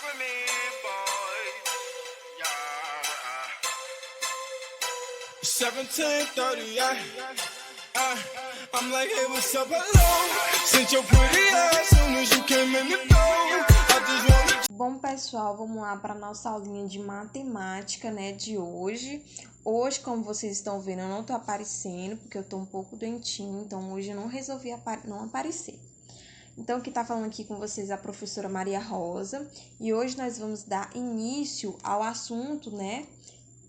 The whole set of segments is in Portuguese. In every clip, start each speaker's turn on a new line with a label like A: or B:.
A: with me, boy. Yeah. 17:30. I'm like, hey, what's up, hello? Since your pretty ass, soon as you came in the door, I just wanna...
B: Bom, pessoal, vamos lá para nossa aulinha de matemática, né, de hoje. Hoje, como vocês estão vendo, eu não tô aparecendo, porque eu tô um pouco doentinho, então hoje eu não resolvi não aparecer. Então, quem tá falando aqui com vocês é a professora Maria Rosa, e hoje nós vamos dar início ao assunto, né,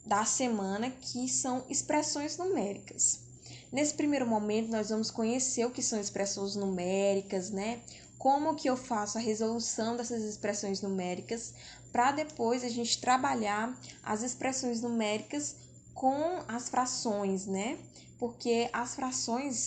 B: da semana, que são expressões numéricas. Nesse primeiro momento, nós vamos conhecer o que são expressões numéricas, né? Como que eu faço a resolução dessas expressões numéricas, para depois a gente trabalhar as expressões numéricas com as frações, né? Porque as frações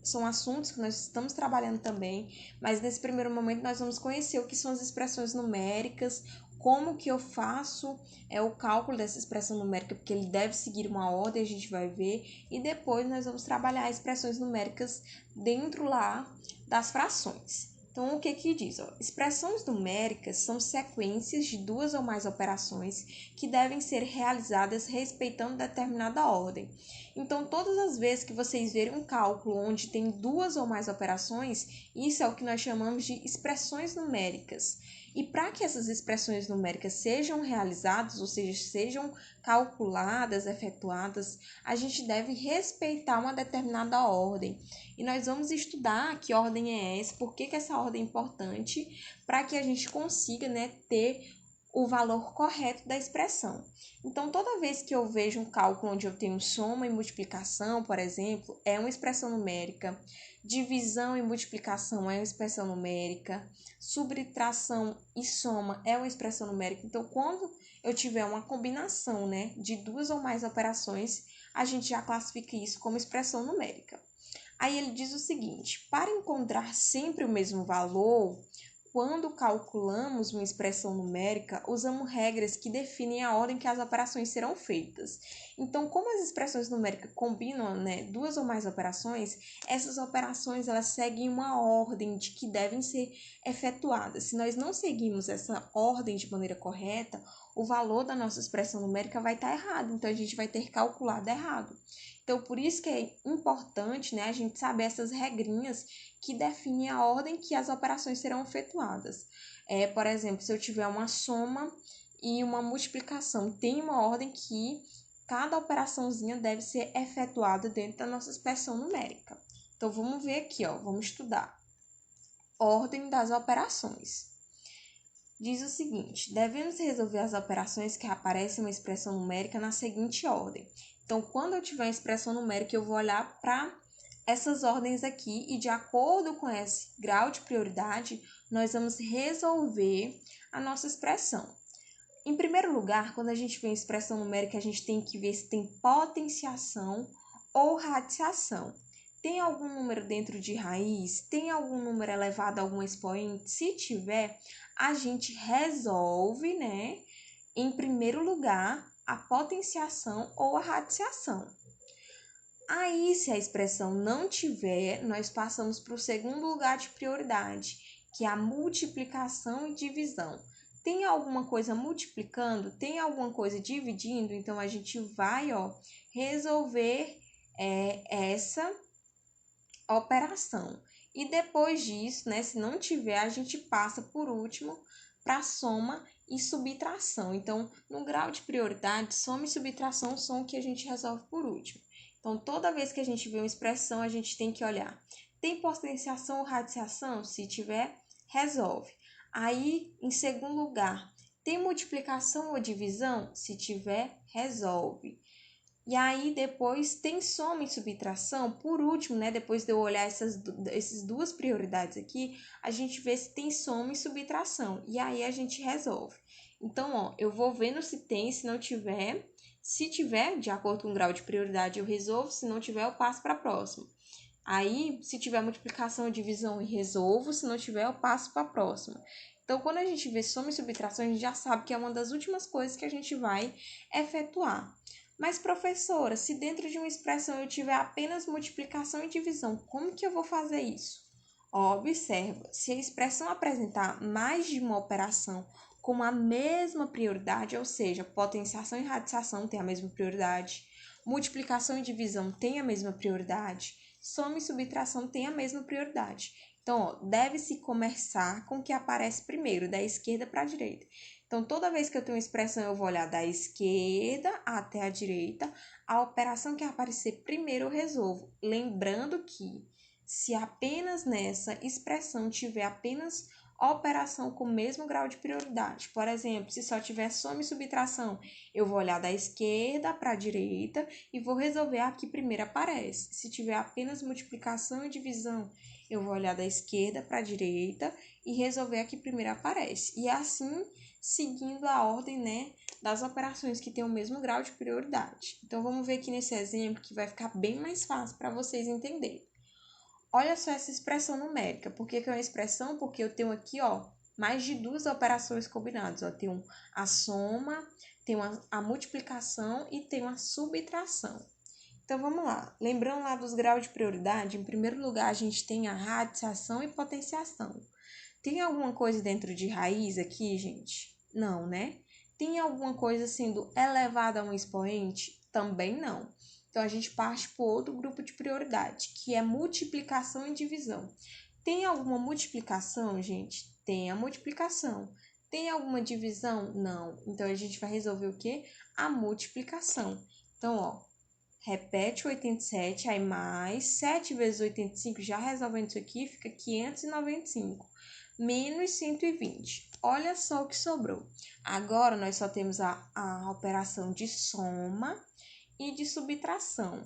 B: são assuntos que nós estamos trabalhando também, mas nesse primeiro momento nós vamos conhecer o que são as expressões numéricas, como que eu faço o cálculo dessa expressão numérica, porque ele deve seguir uma ordem, a gente vai ver, e depois nós vamos trabalhar expressões numéricas dentro lá das frações. Então, o que diz? Expressões numéricas são sequências de duas ou mais operações que devem ser realizadas respeitando determinada ordem. Então, todas as vezes que vocês verem um cálculo onde tem duas ou mais operações, isso é o que nós chamamos de expressões numéricas. E para que essas expressões numéricas sejam realizadas, ou seja, sejam calculadas, efetuadas, a gente deve respeitar uma determinada ordem. E nós vamos estudar que ordem é essa, por que essa ordem é importante, para que a gente consiga, né, ter o valor correto da expressão. Então, toda vez que eu vejo um cálculo onde eu tenho soma e multiplicação, por exemplo, é uma expressão numérica. Divisão e multiplicação é uma expressão numérica. Subtração e soma é uma expressão numérica. Então, quando eu tiver uma combinação, né, de duas ou mais operações, a gente já classifica isso como expressão numérica. Aí ele diz o seguinte: para encontrar sempre o mesmo valor, quando calculamos uma expressão numérica, usamos regras que definem a ordem que as operações serão feitas. Então, como as expressões numéricas combinam, né, duas ou mais operações, essas operações elas seguem uma ordem de que devem ser efetuadas. Se nós não seguirmos essa ordem de maneira correta, o valor da nossa expressão numérica vai estar errado, então a gente vai ter calculado errado. Então, por isso que é importante, né, a gente saber essas regrinhas que definem a ordem que as operações serão efetuadas. Por exemplo, se eu tiver uma soma e uma multiplicação, tem uma ordem que cada operaçãozinha deve ser efetuada dentro da nossa expressão numérica. Então, vamos ver aqui, vamos estudar. Ordem das operações. Diz o seguinte: devemos resolver as operações que aparecem em uma expressão numérica na seguinte ordem. Então, quando eu tiver uma expressão numérica, eu vou olhar para essas ordens aqui e, de acordo com esse grau de prioridade, nós vamos resolver a nossa expressão. Em primeiro lugar, quando a gente vê uma expressão numérica, a gente tem que ver se tem potenciação ou radiciação. Tem algum número dentro de raiz? Tem algum número elevado a algum expoente? Se tiver, a gente resolve, né, em primeiro lugar, a potenciação ou a radiciação. Aí, se a expressão não tiver, nós passamos para o segundo lugar de prioridade, que é a multiplicação e divisão. Tem alguma coisa multiplicando? Tem alguma coisa dividindo? Então, a gente vai resolver essa operação. E depois disso, né, se não tiver, a gente passa por último para soma e subtração. Então, no grau de prioridade, soma e subtração são o que a gente resolve por último. Então, toda vez que a gente vê uma expressão, a gente tem que olhar. Tem potenciação ou radiciação? Se tiver, resolve. Aí, em segundo lugar, tem multiplicação ou divisão? Se tiver, resolve. E aí, depois, tem soma e subtração. Por último, né, depois de eu olhar essas duas prioridades aqui, a gente vê se tem soma e subtração. E aí, a gente resolve. Então, eu vou vendo se tem, se não tiver. Se tiver, de acordo com o grau de prioridade, eu resolvo. Se não tiver, eu passo para a próxima. Aí, se tiver multiplicação ou divisão, eu resolvo. Se não tiver, eu passo para a próxima. Então, quando a gente vê soma e subtração, a gente já sabe que é uma das últimas coisas que a gente vai efetuar. Mas, professora, se dentro de uma expressão eu tiver apenas multiplicação e divisão, como que eu vou fazer isso? Observa, se a expressão apresentar mais de uma operação com a mesma prioridade, ou seja, potenciação e radicação têm a mesma prioridade, multiplicação e divisão têm a mesma prioridade, soma e subtração têm a mesma prioridade. Então, ó, deve-se começar com o que aparece primeiro, da esquerda para a direita. Então, toda vez que eu tenho uma expressão, eu vou olhar da esquerda até a direita. A operação que aparecer primeiro eu resolvo. Lembrando que, se apenas nessa expressão tiver apenas operação com o mesmo grau de prioridade, por exemplo, se só tiver soma e subtração, eu vou olhar da esquerda para a direita e vou resolver a que primeiro aparece. Se tiver apenas multiplicação e divisão, eu vou olhar da esquerda para a direita e resolver a que primeiro aparece. E assim, seguindo a ordem, né, das operações que têm o mesmo grau de prioridade. Então, vamos ver aqui nesse exemplo que vai ficar bem mais fácil para vocês entenderem. Olha só essa expressão numérica. Por que é uma expressão? Porque eu tenho aqui, ó, mais de duas operações combinadas. Ó, tenho a soma, tenho a multiplicação e tenho a subtração. Então, vamos lá. Lembrando lá dos graus de prioridade, em primeiro lugar, a gente tem a radicação e potenciação. Tem alguma coisa dentro de raiz aqui, gente? Não, né? Tem alguma coisa sendo elevada a um expoente? Também não. Então, a gente parte para outro grupo de prioridade, que é multiplicação e divisão. Tem alguma multiplicação, gente? Tem a multiplicação. Tem alguma divisão? Não. Então, a gente vai resolver o quê? A multiplicação. Então, ó, repete o 87, aí mais 7 vezes 85, já resolvendo isso aqui, fica 595. Menos 120. Olha só o que sobrou. Agora, nós só temos a operação de soma e de subtração.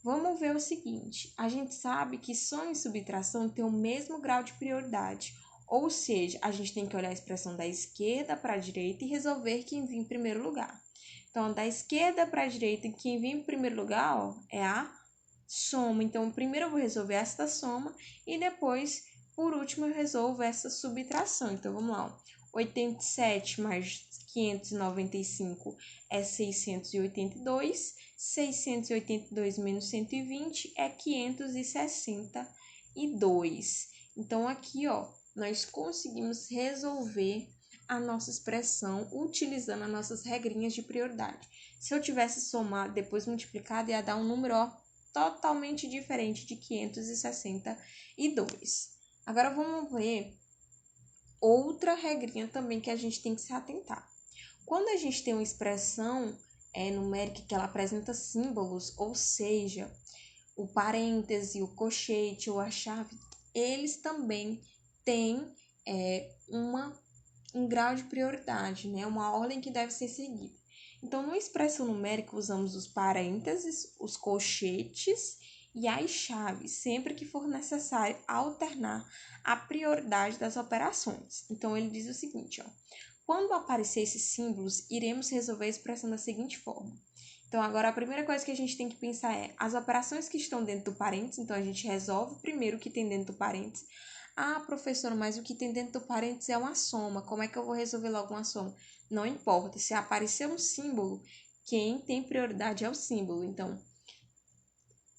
B: Vamos ver o seguinte, a gente sabe que soma e subtração têm o mesmo grau de prioridade, ou seja, a gente tem que olhar a expressão da esquerda para a direita e resolver quem vem em primeiro lugar. Então, da esquerda para a direita, quem vem em primeiro lugar, ó, é a soma. Então, primeiro eu vou resolver esta soma e depois, por último, eu resolvo essa subtração. Então, vamos lá, ó. 87 mais 595 é 682, 682 menos 120 é 562. Então, aqui, ó, nós conseguimos resolver a nossa expressão utilizando as nossas regrinhas de prioridade. Se eu tivesse somado, depois multiplicado, ia dar um número, ó, totalmente diferente de 562. Agora, vamos ver outra regrinha também que a gente tem que se atentar. Quando a gente tem uma expressão numérica que ela apresenta símbolos, ou seja, o parêntese, o colchete ou a chave, eles também têm um grau de prioridade, né? Uma ordem que deve ser seguida. Então, numa expressão numérica, usamos os parênteses, os colchetes e as chaves, sempre que for necessário alternar a prioridade das operações. Então, ele diz o seguinte, ó, quando aparecer esses símbolos, iremos resolver a expressão da seguinte forma. Então, agora, a primeira coisa que a gente tem que pensar é as operações que estão dentro do parênteses. Então, a gente resolve primeiro o que tem dentro do parênteses. Ah, professora, mas o que tem dentro do parênteses é uma soma. Como é que eu vou resolver logo uma soma? Não importa. Se aparecer um símbolo, quem tem prioridade é o símbolo. Então,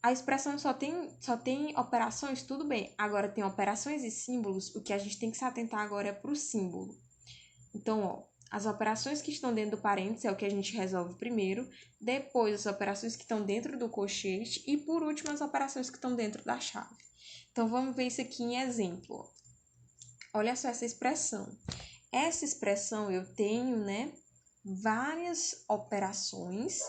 B: a expressão só tem operações, tudo bem. Agora, tem operações e símbolos. O que a gente tem que se atentar agora é para o símbolo. Então, ó, as operações que estão dentro do parênteses é o que a gente resolve primeiro, depois as operações que estão dentro do colchete e, por último, as operações que estão dentro da chave. Então, vamos ver isso aqui em exemplo. Olha só essa expressão. Essa expressão eu tenho, né, várias operações,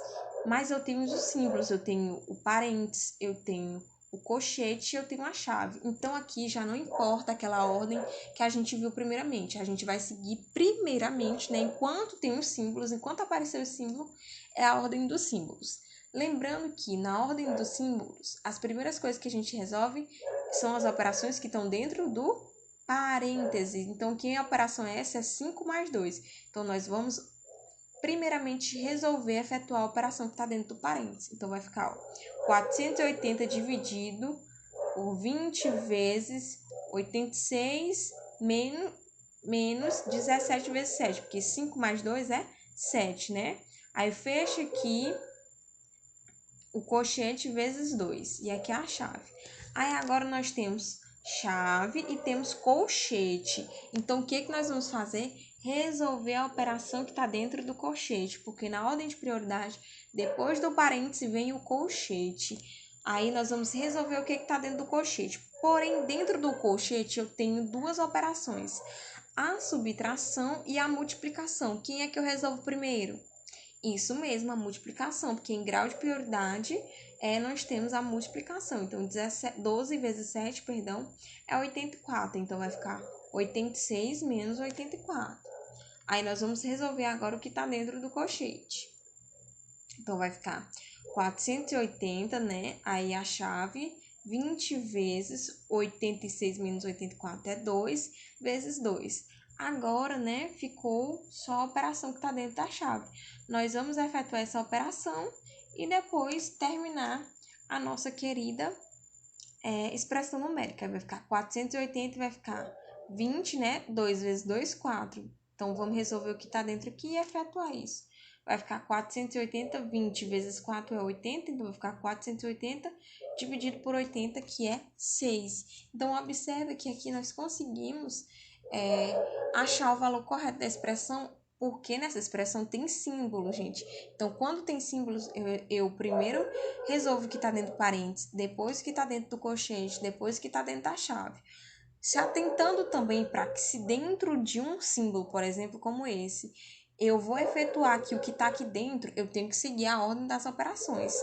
B: mas eu tenho os símbolos. Eu tenho o parênteses, eu tenho o colchete e eu tenho a chave. Então, aqui já não importa aquela ordem que a gente viu primeiramente. A gente vai seguir primeiramente, né, enquanto tem os símbolos, enquanto aparecer o símbolo, é a ordem dos símbolos. Lembrando que na ordem dos símbolos, as primeiras coisas que a gente resolve são as operações que estão dentro do parêntese. Então, que operação é essa? É 5 mais 2. Então, nós vamos primeiramente resolver, efetuar a operação que está dentro do parêntese. Então, vai ficar, ó, 480 dividido por 20 vezes 86 menos 17 vezes 7, porque 5 mais 2 é 7, né? Aí, fecha aqui o colchete vezes 2, e aqui é a chave. Aí, agora nós temos chave e temos colchete. Então, o que nós vamos fazer? resolver a operação que está dentro do colchete, porque na ordem de prioridade, depois do parêntese vem o colchete. Aí nós vamos resolver o que está dentro do colchete. Porém, dentro do colchete eu tenho duas operações, a subtração e a multiplicação. Quem é que eu resolvo primeiro? Isso mesmo, a multiplicação, porque em grau de prioridade nós temos a multiplicação. Então, 12 vezes 7, perdão, é 84. Então, vai ficar 86 menos 84. Aí, nós vamos resolver agora o que está dentro do colchete. Então, vai ficar 480, né? Aí, a chave, 20 vezes 86 menos 84 é 2, vezes 2. Agora, né, ficou só a operação que está dentro da chave. Nós vamos efetuar essa operação e depois terminar a nossa querida expressão numérica. Vai ficar 480 e vai ficar 20, né? 2 vezes 2, 4. Então, vamos resolver o que está dentro aqui e efetuar isso. Vai ficar 480, 20 vezes 4 é 80, então vai ficar 480 dividido por 80, que é 6. Então, observa que aqui nós conseguimos achar o valor correto da expressão, porque nessa expressão tem símbolo, gente. Então, quando tem símbolos, eu primeiro resolvo o que está dentro do parênteses, depois o que está dentro do colchete, depois o que está dentro da chave. Se atentando também para que se dentro de um símbolo, por exemplo, como esse, eu vou efetuar aqui o que está aqui dentro, eu tenho que seguir a ordem das operações.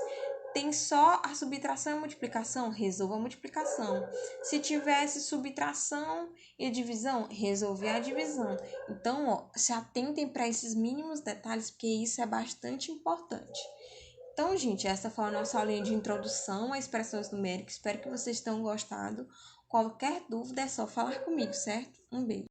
B: Tem só a subtração e a multiplicação, resolva a multiplicação. Se tivesse subtração e divisão, resolver a divisão. Então, ó, se atentem para esses mínimos detalhes, porque isso é bastante importante. Então, gente, essa foi a nossa aulinha de introdução a expressões numéricas. Espero que vocês tenham gostado. Qualquer dúvida é só falar comigo, certo? Um beijo.